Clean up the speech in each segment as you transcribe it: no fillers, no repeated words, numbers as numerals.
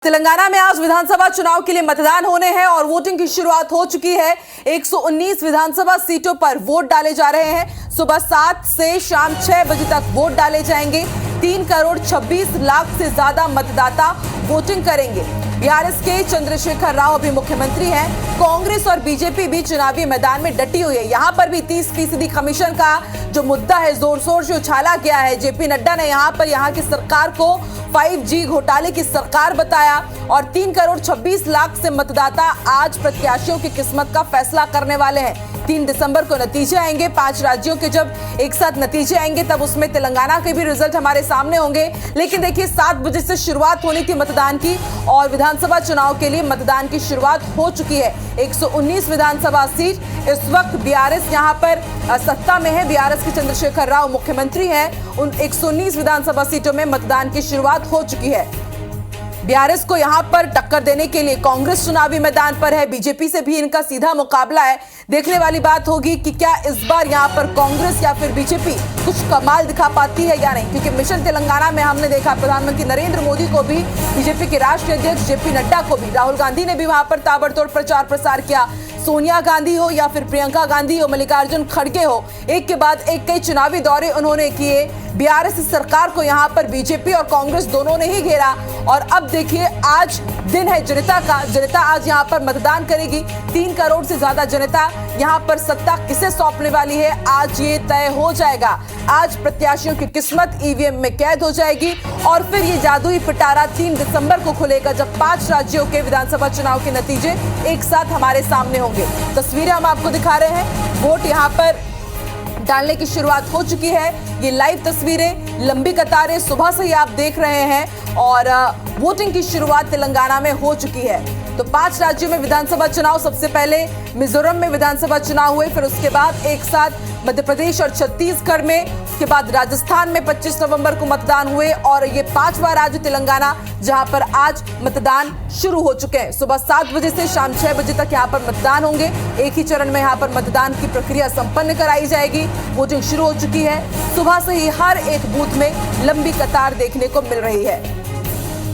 तेलंगाना में आज विधानसभा चुनाव के लिए मतदान होने हैं और वोटिंग की शुरुआत हो चुकी है। 119 विधानसभा सीटों पर वोट डाले जा रहे हैं। सुबह 7 से शाम 6 बजे तक वोट डाले जाएंगे। 3 करोड़ 26 लाख से ज्यादा मतदाता वोटिंग करेंगे। बीआरएस के चंद्रशेखर राव अभी मुख्यमंत्री हैं। कांग्रेस और बीजेपी भी चुनावी मैदान में डटी हुई है। यहां पर भी 30% कमीशन का जो मुद्दा है जोर शोर से उछाला गया है। जेपी नड्डा ने यहां पर यहां की सरकार को 5G घोटाले की सरकार बताया और 3 करोड़ 26 लाख से मतदाता आज प्रत्याशियों की किस्मत का फैसला करने वाले हैं। 3 दिसंबर को नतीजे आएंगे। 5 राज्यों के जब एक साथ नतीजे आएंगे तब उसमें तेलंगाना के भी रिजल्ट हमारे सामने होंगे। लेकिन देखिए 7 बजे से शुरुआत होनी थी मतदान की और विधानसभा चुनाव के लिए मतदान की शुरुआत हो चुकी है। 119 विधानसभा सीट इस वक्त बीआरएस यहां पर सत्ता में है। बीआरएस के चंद्रशेखर राव मुख्यमंत्री हैं। उन 119 विधानसभा सीटों में मतदान की शुरुआत हो चुकी है। बीआरएस को यहां पर टक्कर देने के लिए कांग्रेस चुनावी मैदान पर है। बीजेपी से भी इनका सीधा मुकाबला है। देखने वाली बात होगी कि क्या इस बार यहां पर कांग्रेस या फिर बीजेपी कुछ कमाल दिखा पाती है या नहीं, क्योंकि मिशन तेलंगाना में हमने देखा प्रधानमंत्री नरेंद्र मोदी को भी, बीजेपी के राष्ट्रीय अध्यक्ष जेपी नड्डा को भी, राहुल गांधी ने भी वहां पर ताबड़तोड़ प्रचार प्रसार किया। सोनिया गांधी हो या फिर प्रियंका गांधी हो, मल्लिकार्जुन खड़गे हो, एक के बाद एक कई चुनावी दौरे उन्होंने किए। बीआरएस सरकार को यहां पर बीजेपी और कांग्रेस दोनों ने ही घेरा और अब देखिए आज दिन है जनता का। जनता आज यहां पर मतदान करेगी। 3 करोड़ से ज्यादा जनता यहां पर सत्ता किसे सौंपने वाली है आज ये तय हो जाएगा। आज प्रत्याशियों की किस्मत ईवीएम में कैद हो जाएगी और फिर ये जादुई पिटारा 3 दिसंबर को खुलेगा जब 5 राज्यों के विधानसभा चुनाव के नतीजे एक साथ हमारे सामने होंगे। तस्वीरें हम आपको दिखा रहे हैं। वोट यहां पर डालने की शुरुआत हो चुकी है। ये लाइव तस्वीरें, लंबी कतारें सुबह से ही आप देख रहे हैं और वोटिंग की शुरुआत तेलंगाना में हो चुकी है। तो 5 राज्यों में विधानसभा चुनाव, सबसे पहले मिजोरम में विधानसभा चुनाव हुए, फिर उसके बाद एक साथ मध्य प्रदेश और छत्तीसगढ़ में, उसके बाद राजस्थान में 25 नवंबर को मतदान हुए और ये 5वां राज्य तेलंगाना जहां पर आज मतदान शुरू हो चुके हैं। सुबह 7 बजे से शाम 6 बजे तक यहां पर मतदान होंगे। एक ही चरण में यहां पर मतदान की प्रक्रिया संपन्न कराई जाएगी। वोटिंग शुरू हो चुकी है। सुबह से ही हर एक बूथ में लंबी कतार देखने को मिल रही है।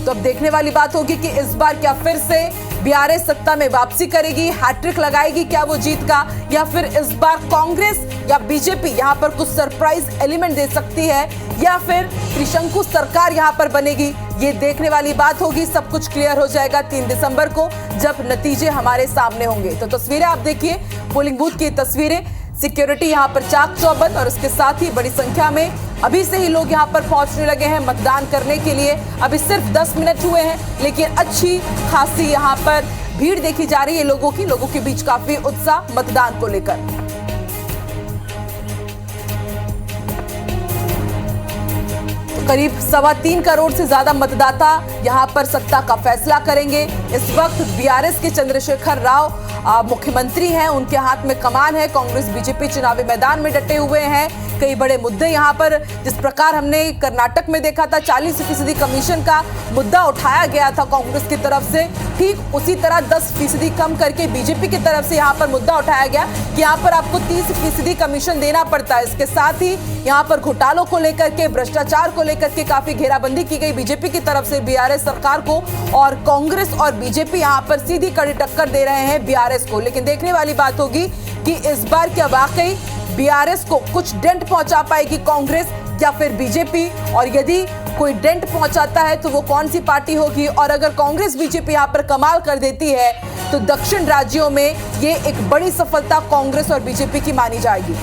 तो अब देखने वाली बात होगी कि इस बार क्या फिर से बीआरएस सत्ता में वापसी करेगी, हैट्रिक लगाएगी क्या वो जीत का, या फिर इस बार कांग्रेस या बीजेपी यहां पर कुछ सरप्राइज एलिमेंट दे सकती है, या फिर त्रिशंकु सरकार यहां पर बनेगी। ये देखने वाली बात होगी। सब कुछ क्लियर हो जाएगा 3 दिसंबर को जब नतीजे हमारे सामने होंगे। तो तस्वीरें आप देखिए, पोलिंग बूथ की तस्वीरें, सिक्योरिटी यहां पर चाक चौबंद और इसके साथ ही बड़ी संख्या में अभी से ही लोग यहां पर पहुंचने लगे हैं मतदान करने के लिए। अभी सिर्फ 10 मिनट हुए हैं लेकिन अच्छी खासी यहां पर भीड़ देखी जा रही है लोगों के बीच काफी उत्साह मतदान को लेकर। करीब 3.25 करोड़ से ज्यादा मतदाता यहां पर सत्ता का फैसला करेंगे। इस वक्त बीआरएस के चंद्रशेखर राव मुख्यमंत्री हैं, उनके हाथ में कमान है। कांग्रेस बीजेपी चुनावी मैदान में डटे हुए हैं। कई बड़े मुद्दे यहां पर, जिस प्रकार हमने कर्नाटक में देखा था 40% कमीशन का मुद्दा उठाया गया था कांग्रेस की तरफ से, ठीक उसी तरह 10% कम करके बीजेपी की तरफ से यहां पर मुद्दा उठाया गया कि यहां पर आपको 30% कमीशन देना पड़ता है। इसके साथ ही यहां पर घोटालों को लेकर के, भ्रष्टाचार को लेकर के काफी घेराबंदी की गई बीजेपी की तरफ से बीआरएस सरकार को, और कांग्रेस और बीजेपी यहां पर सीधी कड़ी टक्कर दे रहे हैं बीआरएस को। लेकिन देखने वाली बात होगी कि इस बार क्या वाकई बीआरएस को कुछ डेंट पहुंचा पाएगी कांग्रेस या फिर बीजेपी, और यदि कोई डेंट पहुंचाता है तो वो कौन सी पार्टी होगी। और अगर कांग्रेस बीजेपी यहां पर कमाल कर देती है तो दक्षिण राज्यों में ये एक बड़ी सफलता कांग्रेस और बीजेपी की मानी जाएगी।